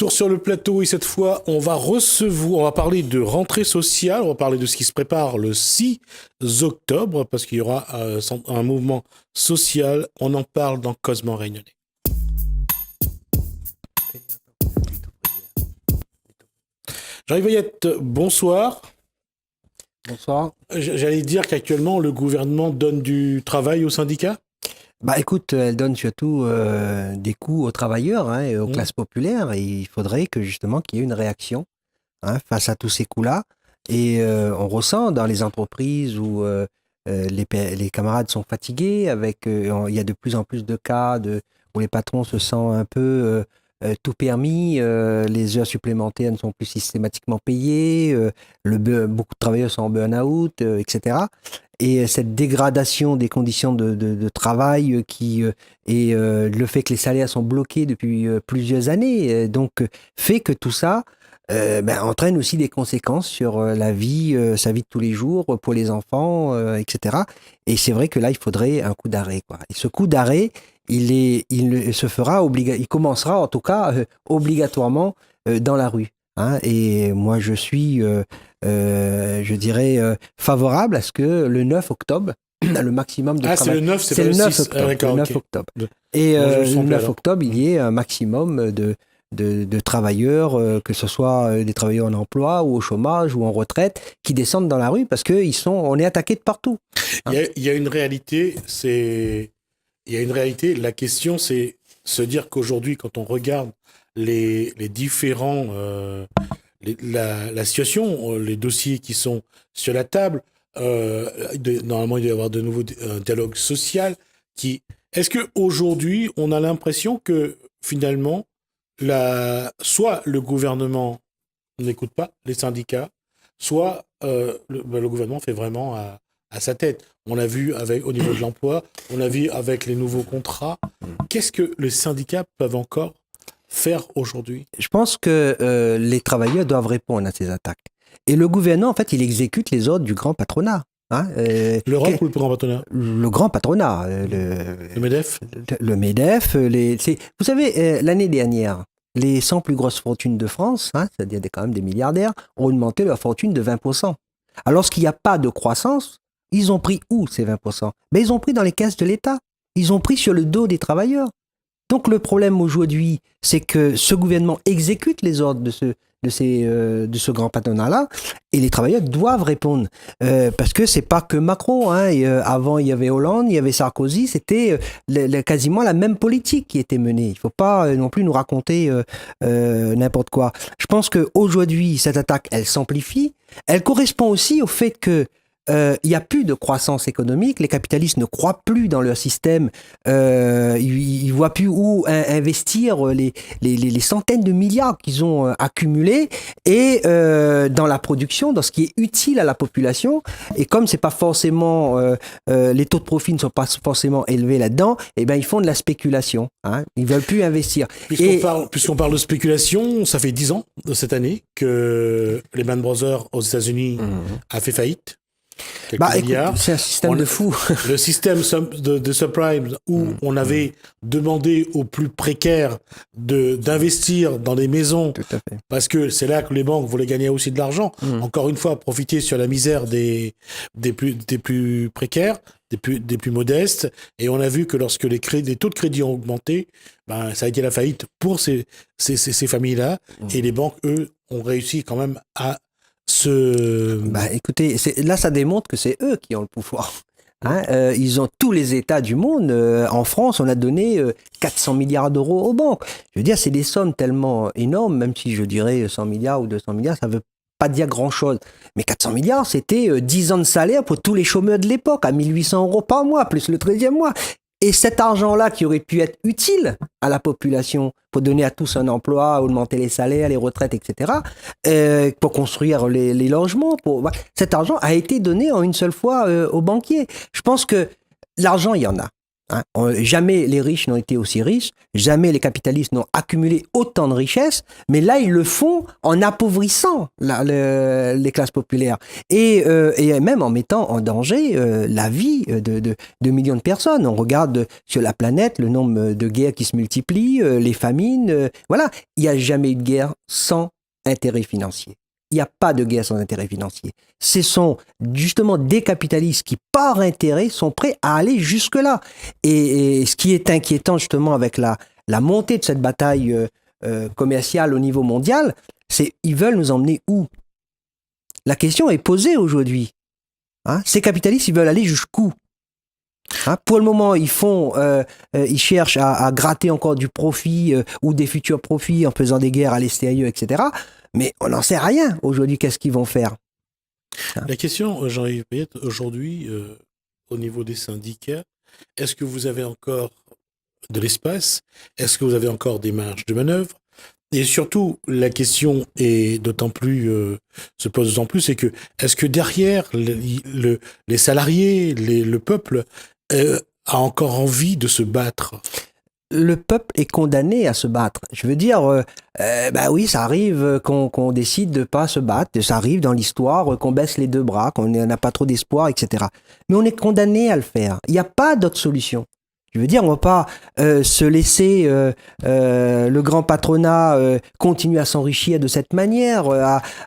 Retour sur le plateau et cette fois, on va parler de rentrée sociale, on va parler de ce qui se prépare le 6 octobre parce qu'il y aura un mouvement social. On en parle dans Cosmo Réunionnais. Jean-Yves Veillette, bonsoir. Bonsoir. J'allais dire qu'actuellement, le gouvernement donne du travail aux syndicats ? Bah écoute, elle donne surtout des coups aux travailleurs et aux classes populaires. Et il faudrait que justement qu'il y ait une réaction face à tous ces coups-là. Et on ressent dans les entreprises où les camarades sont fatigués, il y a de plus en plus de cas où les patrons se sentent un peu tout permis, les heures supplémentaires ne sont plus systématiquement payées, beaucoup de travailleurs sont en burn-out, etc. Et cette dégradation des conditions de travail et le fait que les salaires sont bloqués depuis plusieurs années, fait que tout ça entraîne aussi des conséquences sur la vie, sa vie de tous les jours, pour les enfants, etc. Et c'est vrai que là, il faudrait un coup d'arrêt, quoi. Et ce coup d'arrêt, il commencera en tout cas obligatoirement dans la rue. Et moi, je suis, je dirais, favorable à ce que le 9 octobre, le maximum de travail. C'est le 9, c'est le 9 octobre. Le 9 octobre. Et le 9 octobre, il y ait un maximum de travailleurs, que ce soit des travailleurs en emploi ou au chômage ou en retraite, qui descendent dans la rue parce on est attaqué de partout. Il y a une réalité, la question c'est se dire qu'aujourd'hui, quand on regarde les différents, la situation, les dossiers qui sont sur la table, normalement il doit y avoir de nouveau un dialogue social est-ce qu'aujourd'hui on a l'impression que finalement soit le gouvernement n'écoute pas les syndicats, soit le gouvernement fait vraiment à sa tête. On l'a vu au niveau de l'emploi, on l'a vu avec les nouveaux contrats. Qu'est-ce que les syndicats peuvent encore faire aujourd'hui ? Je pense que les travailleurs doivent répondre à ces attaques. Et le gouvernement, en fait, il exécute les ordres du grand patronat. L'Europe ou le grand patronat ? Le grand patronat. Le MEDEF ? Le MEDEF. Vous savez, l'année dernière, les 100 plus grosses fortunes de France, c'est-à-dire quand même des milliardaires, ont augmenté leur fortune de 20%. Alors, lorsqu'il n'y a pas de croissance, ils ont pris où ces 20% ? Ils ont pris dans les caisses de l'État. Ils ont pris sur le dos des travailleurs. Donc le problème aujourd'hui, c'est que ce gouvernement exécute les ordres de ce grand patronat-là, et les travailleurs doivent répondre. Parce que c'est pas que Macron. Avant, il y avait Hollande, il y avait Sarkozy, c'était quasiment la même politique qui était menée. Il faut pas non plus nous raconter n'importe quoi. Je pense qu'aujourd'hui, cette attaque, elle s'amplifie. Elle correspond aussi au fait que il n'y a plus de croissance économique, les capitalistes ne croient plus dans leur système, ils ne voient plus où investir les centaines de milliards qu'ils ont accumulés et dans la production, dans ce qui est utile à la population. Et comme c'est pas forcément, les taux de profit ne sont pas forcément élevés là-dedans, ils font de la spéculation. Ils ne veulent plus investir. Puisqu'on parle de spéculation, ça fait 10 ans de cette année que Lehman Brothers aux États-Unis a fait faillite. Écoute, c'est un système de fou. Le système de subprime où on avait demandé aux plus précaires d'investir dans des maisons, tout à fait. Parce que c'est là que les banques voulaient gagner aussi de l'argent. Encore une fois, profiter sur la misère des plus précaires, des plus modestes. Et on a vu que lorsque les taux de crédit ont augmenté, ça a été la faillite pour ces familles-là. Et les banques, eux, ont réussi quand même à écoutez, là, ça démontre que c'est eux qui ont le pouvoir. Ils ont tous les États du monde. En France, on a donné 400 milliards d'euros aux banques. Je veux dire, c'est des sommes tellement énormes, même si je dirais 100 milliards ou 200 milliards, ça ne veut pas dire grand-chose. Mais 400 milliards, c'était 10 ans de salaire pour tous les chômeurs de l'époque, à 1 800 euros par mois, plus le 13e mois. Et cet argent-là qui aurait pu être utile à la population pour donner à tous un emploi, augmenter les salaires, les retraites, etc., pour construire les logements, cet argent a été donné en une seule fois aux banquiers. Je pense que l'argent, il y en a. Hein. Jamais les riches n'ont été aussi riches, jamais les capitalistes n'ont accumulé autant de richesses, mais là, ils le font en appauvrissant les classes populaires et même en mettant en danger la vie de millions de personnes. On regarde sur la planète le nombre de guerres qui se multiplient, les famines, voilà. Il n'y a jamais eu de guerre sans intérêt financier. Il n'y a pas de guerre sans intérêt financier. Ce sont justement des capitalistes qui, par intérêt, sont prêts à aller jusque-là. Et ce qui est inquiétant justement avec la montée de cette bataille commerciale au niveau mondial, c'est ils veulent nous emmener où? La question est posée aujourd'hui. Hein? Ces capitalistes, ils veulent aller jusqu'où? Hein? Pour le moment, ils cherchent à gratter encore du profit ou des futurs profits en faisant des guerres à l'extérieur, etc. Mais on n'en sait rien aujourd'hui, qu'est-ce qu'ils vont faire? Hein? La question, Jean-Yves Payette, aujourd'hui, au niveau des syndicats, est-ce que vous avez encore de l'espace? Est-ce que vous avez encore des marges de manœuvre? Et surtout, la question est se pose d'autant plus, c'est que est-ce que derrière les salariés, le peuple a encore envie de se battre? Le peuple est condamné à se battre. Je veux dire, bah oui, ça arrive qu'on décide de pas se battre, ça arrive dans l'histoire qu'on baisse les deux bras, qu'on n'a pas trop d'espoir, etc. Mais on est condamné à le faire. Il n'y a pas d'autre solution. Je veux dire, on ne va pas se laisser le grand patronat continuer à s'enrichir de cette manière,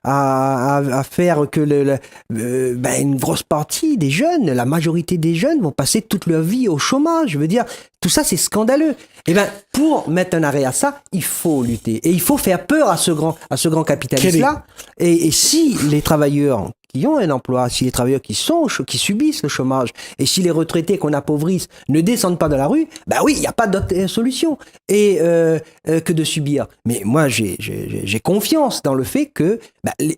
à faire que une grosse partie des jeunes, la majorité des jeunes vont passer toute leur vie au chômage. Je veux dire, tout ça, c'est scandaleux. Et ben, pour mettre un arrêt à ça, il faut lutter. Et il faut faire peur à ce grand capitaliste-là. Et si les travailleurs qui ont un emploi, si les travailleurs qui subissent le chômage, et si les retraités qu'on appauvrisse ne descendent pas dans la rue, bah oui, il n'y a pas d'autre solution que de subir. Mais moi, j'ai confiance dans le fait que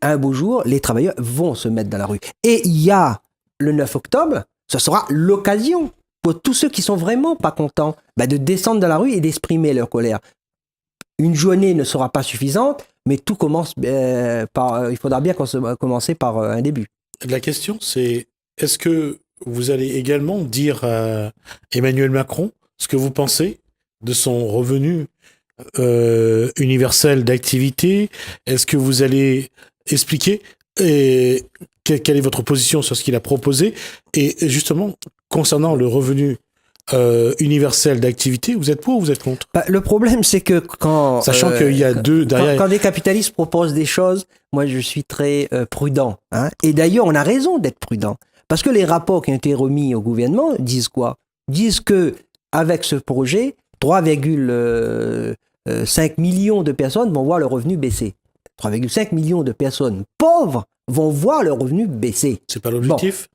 un beau jour, les travailleurs vont se mettre dans la rue. Et il y a le 9 octobre, ce sera l'occasion pour tous ceux qui sont vraiment pas contents de descendre dans la rue et d'exprimer leur colère. Une journée ne sera pas suffisante, mais tout commence il faudra bien commencer par un début. La question, c'est est-ce que vous allez également dire à Emmanuel Macron ce que vous pensez de son revenu universel d'activité? Est-ce que vous allez expliquer quelle est votre position sur ce qu'il a proposé? Et justement, concernant le revenu universel d'activité, vous êtes pour ou vous êtes contre? Le problème, c'est que sachant qu'il y a deux derrière. Quand des capitalistes proposent des choses, moi je suis très prudent. Hein. Et d'ailleurs, on a raison d'être prudent. Parce que les rapports qui ont été remis au gouvernement disent quoi? Disent que avec ce projet, 3,5 millions de personnes vont voir leur revenu baisser. 3,5 millions de personnes pauvres vont voir leur revenu baisser. C'est pas l'objectif?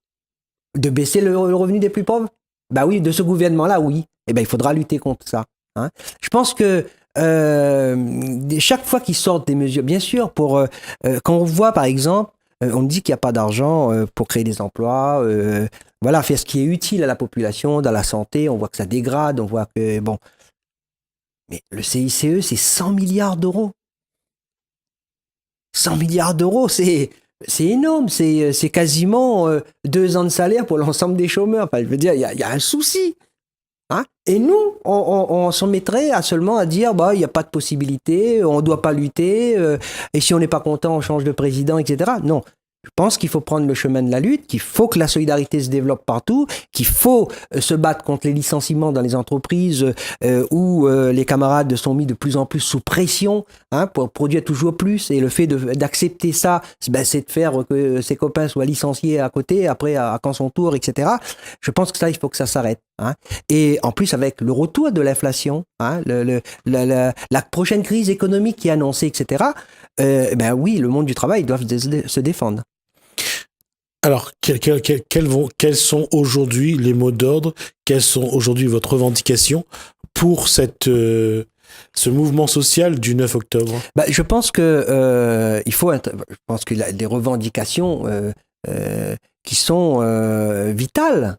De baisser le revenu des plus pauvres? Bah oui, de ce gouvernement-là, oui. Eh ben, il faudra lutter contre ça. Hein. Je pense que chaque fois qu'ils sortent des mesures, bien sûr, quand on voit, par exemple, on dit qu'il n'y a pas d'argent pour créer des emplois, voilà, faire ce qui est utile à la population, dans la santé, on voit que ça dégrade, on voit que, bon. Mais le CICE, c'est 100 milliards d'euros. 100 milliards d'euros, c'est énorme, c'est quasiment 2 ans de salaire pour l'ensemble des chômeurs. Enfin, je veux dire, il y a un souci. Hein? Et nous, on s'en mettrait seulement à dire, il n'y a pas de possibilité, on ne doit pas lutter, et si on n'est pas content, on change de président, etc. Non. Je pense qu'il faut prendre le chemin de la lutte, qu'il faut que la solidarité se développe partout, qu'il faut se battre contre les licenciements dans les entreprises où les camarades sont mis de plus en plus sous pression pour produire toujours plus. Et le fait d'accepter ça, c'est de faire que ses copains soient licenciés à côté, après à quand son tour, etc. Je pense que ça, il faut que ça s'arrête. Hein. Et en plus, avec le retour de l'inflation, la prochaine crise économique qui est annoncée, etc., oui, le monde du travail doit se défendre. Alors, quels sont aujourd'hui les mots d'ordre? Quelles sont aujourd'hui votre revendication pour ce mouvement social du 9 octobre? Je pense que les revendications qui sont vitales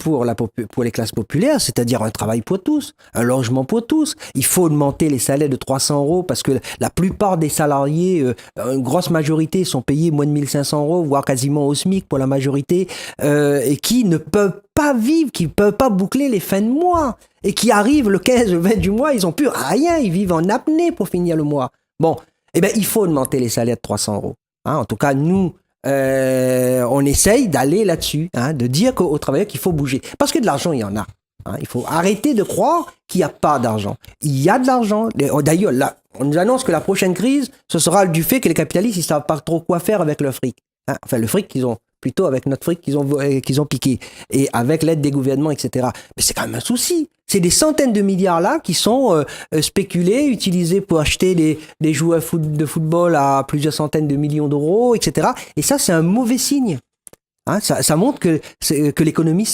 pour les classes populaires, c'est-à-dire un travail pour tous, un logement pour tous. Il faut augmenter les salaires de 300 euros parce que la plupart des salariés, une grosse majorité, sont payés moins de 1500 euros, voire quasiment au SMIC pour la majorité, et qui ne peuvent pas vivre, qui ne peuvent pas boucler les fins de mois, et qui arrivent le 15, le 20 du mois, ils n'ont plus rien, ils vivent en apnée pour finir le mois. Bon, eh bien, il faut augmenter les salaires de 300 euros. Hein, en tout cas, nous, on essaye d'aller là-dessus, hein, de dire aux travailleurs qu'il faut bouger. Parce que de l'argent, il y en a. Hein, il faut arrêter de croire qu'il n'y a pas d'argent. Il y a de l'argent. D'ailleurs, là, on nous annonce que la prochaine crise, ce sera du fait que les capitalistes, ils ne savent pas trop quoi faire avec leur fric. Hein, enfin, le fric qu'ils ont, plutôt avec notre fric qu'ils ont piqué. Et avec l'aide des gouvernements, etc. Mais c'est quand même un souci. C'est des centaines de milliards là qui sont spéculés, utilisés pour acheter des joueurs de football à plusieurs centaines de millions d'euros, etc. Et ça, c'est un mauvais signe. Hein, ça montre que l'économie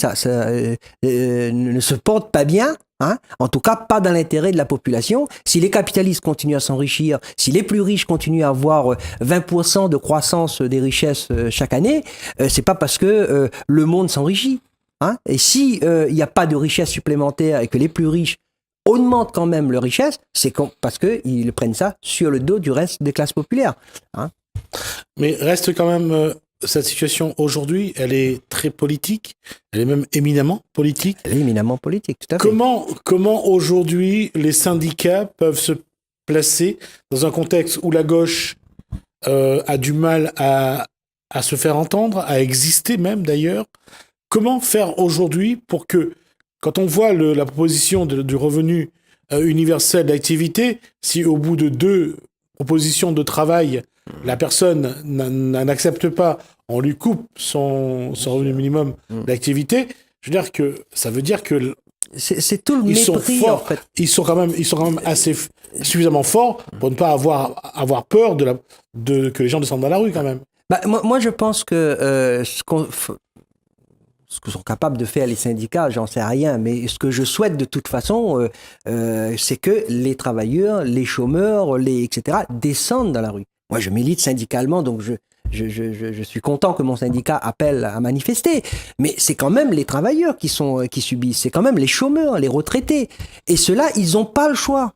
ne se porte pas bien. Hein, en tout cas, pas dans l'intérêt de la population. Si les capitalistes continuent à s'enrichir, si les plus riches continuent à avoir 20% de croissance des richesses chaque année, c'est pas parce que le monde s'enrichit. Hein, et si il n'y a pas de richesse supplémentaire et que les plus riches augmentent quand même leur richesse, c'est parce qu'ils prennent ça sur le dos du reste des classes populaires. Hein. Mais reste quand même... cette situation aujourd'hui, elle est très politique, elle est même éminemment politique. Elle est éminemment politique, tout à fait. Comment aujourd'hui les syndicats peuvent se placer dans un contexte où la gauche a du mal à se faire entendre, à exister même d'ailleurs? Comment faire aujourd'hui pour que, quand on voit la proposition du revenu universel d'activité, si au bout de 2 propositions de travail, la personne n'accepte pas, on lui coupe son revenu minimum d'activité, je veux dire que ça veut dire que c'est tout le mépris, sont forts, en fait. Ils sont quand même assez suffisamment forts pour ne pas avoir peur que les gens descendent dans la rue quand même. Bah, moi, je pense que ce que sont capables de faire les syndicats, j'en sais rien, mais ce que je souhaite de toute façon, c'est que les travailleurs, les chômeurs, etc., descendent dans la rue. Moi, je milite syndicalement, donc je suis content que mon syndicat appelle à manifester, mais c'est quand même les travailleurs qui subissent, c'est quand même les chômeurs, les retraités, et ceux-là, ils n'ont pas le choix.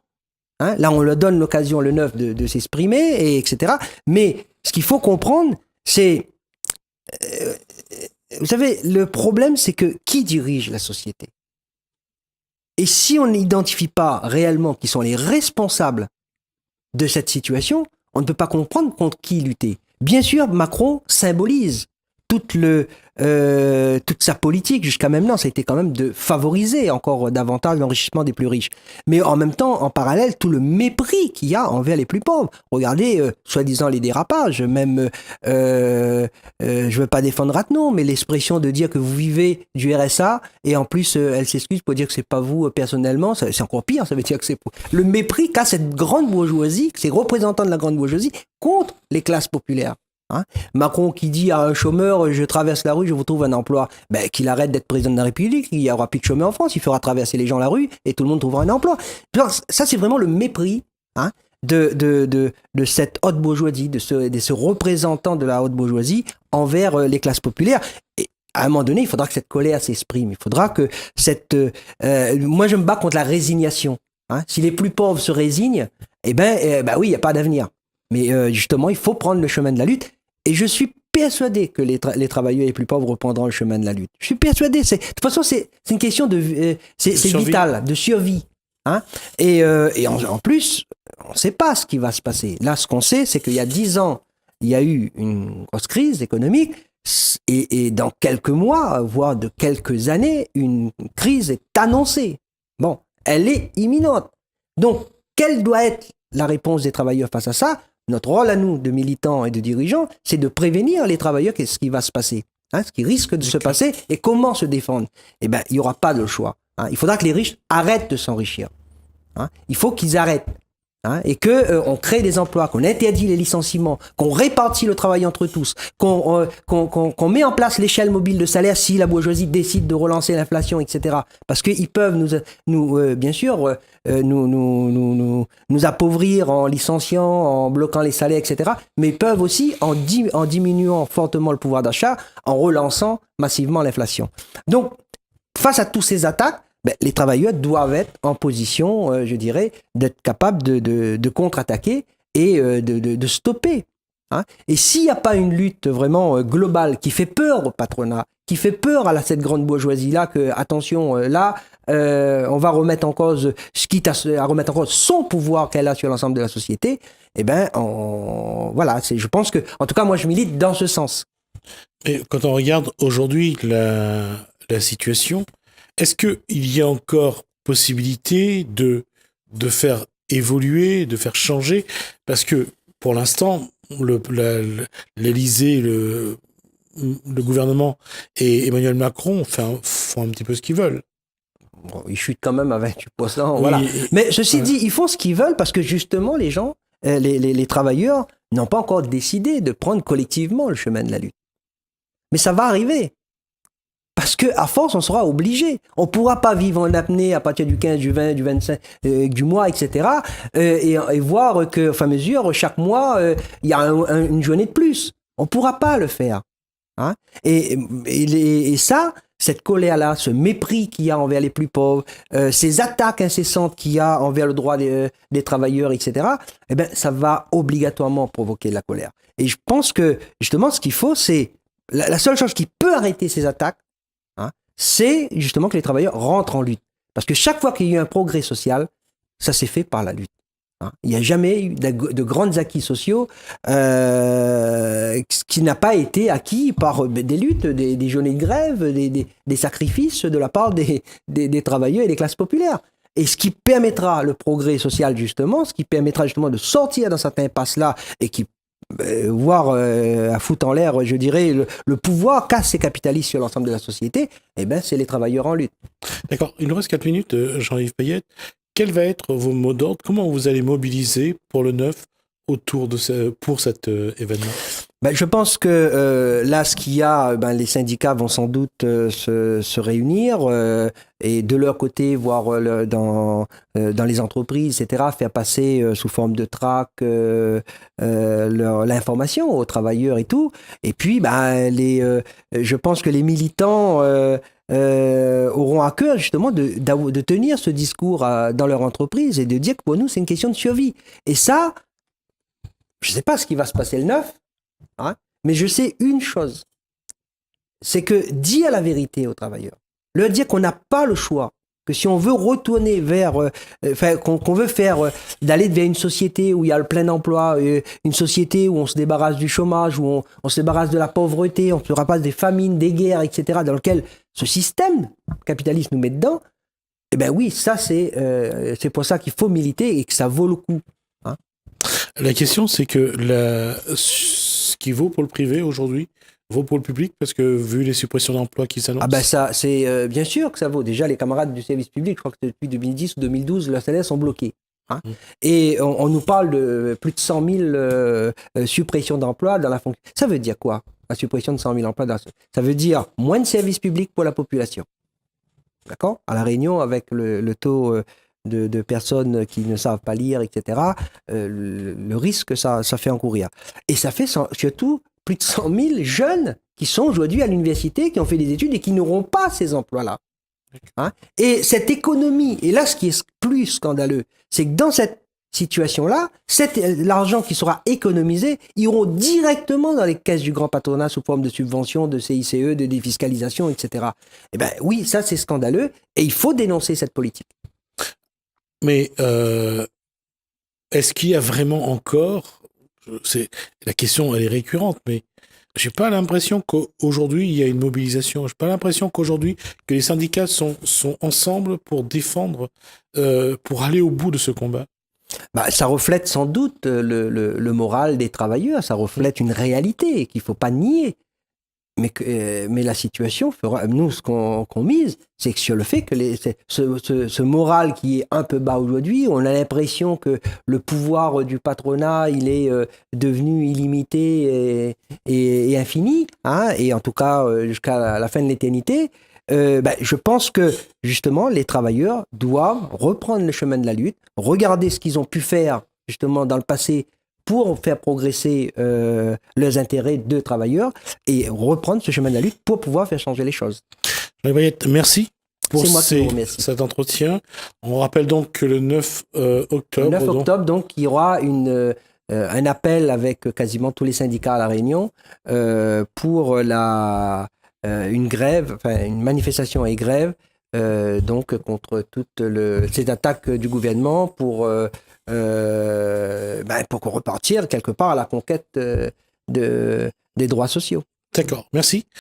Hein, là, on leur donne l'occasion le 9 de s'exprimer, etc. Mais ce qu'il faut comprendre, c'est... vous savez, le problème, c'est que qui dirige la société? Et si on n'identifie pas réellement qui sont les responsables de cette situation, on ne peut pas comprendre contre qui lutter. Bien sûr, Macron symbolise toute sa politique jusqu'à maintenant, ça a été quand même de favoriser encore davantage l'enrichissement des plus riches. Mais en même temps, en parallèle, tout le mépris qu'il y a envers les plus pauvres. Regardez, soi-disant les dérapages, même, je ne veux pas défendre Attenon, mais l'expression de dire que vous vivez du RSA, et en plus, elle s'excuse pour dire que c'est pas vous personnellement, c'est encore pire, ça veut dire que c'est le mépris qu'a cette grande bourgeoisie, ces représentants de la grande bourgeoisie, contre les classes populaires. Hein? Macron qui dit à un chômeur, je traverse la rue, je vous trouve un emploi, ben, qu'il arrête d'être président de la République, il n'y aura plus de chômeurs en France, il fera traverser les gens la rue et tout le monde trouvera un emploi. Alors, ça, c'est vraiment le mépris, hein, de cette haute bourgeoisie, de ce représentant de la haute bourgeoisie envers les classes populaires. Et à un moment donné, il faudra que cette colère s'exprime, il faudra que moi, je me bats contre la résignation. Hein? Si les plus pauvres se résignent, eh ben oui, il n'y a pas d'avenir. Mais justement, il faut prendre le chemin de la lutte. Et je suis persuadé que les travailleurs les plus pauvres reprendront le chemin de la lutte. Je suis persuadé. De toute façon, c'est une question c'est vital, de survie. Hein? Et en plus, on ne sait pas ce qui va se passer. Là, ce qu'on sait, c'est qu'il y a 10 ans, il y a eu une grosse crise économique. Et dans quelques mois, voire de quelques années, une crise est annoncée. Bon, elle est imminente. Donc, quelle doit être la réponse des travailleurs face à ça? Notre rôle à nous, de militants et de dirigeants, c'est de prévenir les travailleurs ce qui va se passer, hein, ce qui risque de se passer et comment se défendre. Eh bien, il n'y aura pas de choix. Hein. Il faudra que les riches arrêtent de s'enrichir. Hein. Il faut qu'ils arrêtent. Hein, et qu'on crée des emplois, qu'on interdit les licenciements, qu'on répartit le travail entre tous, qu'on met en place l'échelle mobile de salaire si la bourgeoisie décide de relancer l'inflation, etc. Parce qu'ils peuvent bien sûr, nous appauvrir en licenciant, en bloquant les salaires, etc. Mais ils peuvent aussi, en diminuant fortement le pouvoir d'achat, en relançant massivement l'inflation. Donc, face à toutes ces attaques, les travailleurs doivent être en position, je dirais, d'être capables de contre-attaquer et de stopper. Hein. Et s'il n'y a pas une lutte vraiment globale qui fait peur au patronat, qui fait peur à cette grande bourgeoisie-là, que, attention, on va remettre en cause, quitte à remettre en cause son pouvoir qu'elle a sur l'ensemble de la société, voilà, je pense que, en tout cas, moi, je milite dans ce sens. Et quand on regarde aujourd'hui la situation, est-ce qu'il y a encore possibilité de faire évoluer, de faire changer? Parce que, pour l'instant, l'Élysée, le gouvernement et Emmanuel Macron font un petit peu ce qu'ils veulent. Bon, ils chutent quand même à 28%. Oui, voilà. Mais ceci dit, ils font ce qu'ils veulent parce que justement, les gens, les travailleurs n'ont pas encore décidé de prendre collectivement le chemin de la lutte. Mais ça va arriver. Parce qu'à force, on sera obligé. On ne pourra pas vivre en apnée à partir du 15, du 20, du 25, du mois, etc. Et voir qu'au fur et à mesure, chaque mois, il y a une journée de plus. On ne pourra pas le faire. Hein? Et ça, cette colère-là, ce mépris qu'il y a envers les plus pauvres, ces attaques incessantes qu'il y a envers le droit des travailleurs, etc., ça va obligatoirement provoquer de la colère. Et je pense que, justement, ce qu'il faut, c'est la seule chose qui peut arrêter ces attaques, c'est justement que les travailleurs rentrent en lutte. Parce que chaque fois qu'il y a eu un progrès social, ça s'est fait par la lutte. Il n'y a jamais eu de grands acquis sociaux qui n'a pas été acquis par des luttes, des journées de grève, des sacrifices de la part des travailleurs et des classes populaires. Et ce qui permettra le progrès social, justement, ce qui permettra justement de sortir dans cette impasse-là et qui voire à foutre en l'air, je dirais, le pouvoir qu'a ces capitalistes sur l'ensemble de la société, c'est les travailleurs en lutte. D'accord. Il nous reste 4 minutes, Jean-Yves Payette. Quel va être vos mots d'ordre? Comment vous allez mobiliser pour le 9 pour cet événement? Je pense que là, ce qu'il y a, les syndicats vont sans doute se réunir et de leur côté, voir dans les entreprises, etc., faire passer sous forme de tract l'information aux travailleurs et tout. Et puis, je pense que les militants auront à cœur justement de tenir ce discours dans leur entreprise et de dire que pour nous, c'est une question de survie. Et ça, je ne sais pas ce qui va se passer le 9, mais je sais une chose, c'est que dire la vérité aux travailleurs, leur dire qu'on n'a pas le choix, que si on veut retourner vers, qu'on veut faire, d'aller vers une société où il y a le plein emploi, une société où on se débarrasse du chômage, où on se débarrasse de la pauvreté, on se débarrasse des famines, des guerres, etc., dans lequel ce système capitaliste nous met dedans, oui, ça c'est pour ça qu'il faut militer et que ça vaut le coup. La question, c'est que ce qui vaut pour le privé aujourd'hui vaut pour le public, parce que vu les suppressions d'emplois qui s'annoncent. Ça, c'est bien sûr que ça vaut. Déjà, les camarades du service public, je crois que depuis 2010 ou 2012, leurs salaires sont bloqués. Et on nous parle de plus de 100 000 suppressions d'emplois dans la fonction. Ça veut dire quoi, la suppression de 100 000 emplois Ça veut dire moins de services publics pour la population. D'accord ? À La Réunion, avec le taux de personnes qui ne savent pas lire, etc., le risque que ça fait encourir. Et ça fait surtout plus de 100 000 jeunes qui sont aujourd'hui à l'université, qui ont fait des études et qui n'auront pas ces emplois-là. Et cette économie, et là ce qui est plus scandaleux, c'est que dans cette situation-là, l'argent qui sera économisé ira directement dans les caisses du grand patronat sous forme de subventions, de CICE, de défiscalisation, etc. Oui, ça c'est scandaleux et il faut dénoncer cette politique. Mais est-ce qu'il y a vraiment encore... La question, elle est récurrente, mais j'ai pas l'impression qu'aujourd'hui, il y a une mobilisation. J'ai pas l'impression qu'aujourd'hui, que les syndicats sont ensemble pour défendre, pour aller au bout de ce combat. Ça reflète sans doute le moral des travailleurs, ça reflète une réalité qu'il faut pas nier. Mais la situation fera, nous, ce qu'on mise, c'est que sur le fait que ce moral qui est un peu bas aujourd'hui, on a l'impression que le pouvoir du patronat, il est devenu illimité et infini, et en tout cas jusqu'à la fin de l'éternité. Je pense que justement les travailleurs doivent reprendre le chemin de la lutte, regarder ce qu'ils ont pu faire justement dans le passé pour faire progresser leurs intérêts de travailleurs et reprendre ce chemin de la lutte pour pouvoir faire changer les choses. Merci pour C'est moi qui vous remercie. cet entretien. On rappelle donc que le 9 octobre... Le 9 octobre, donc, il y aura un appel avec quasiment tous les syndicats à La Réunion pour une grève, enfin une manifestation et grève, donc contre toutes ces attaques du gouvernement pour repartir quelque part à la conquête des droits sociaux. D'accord, merci.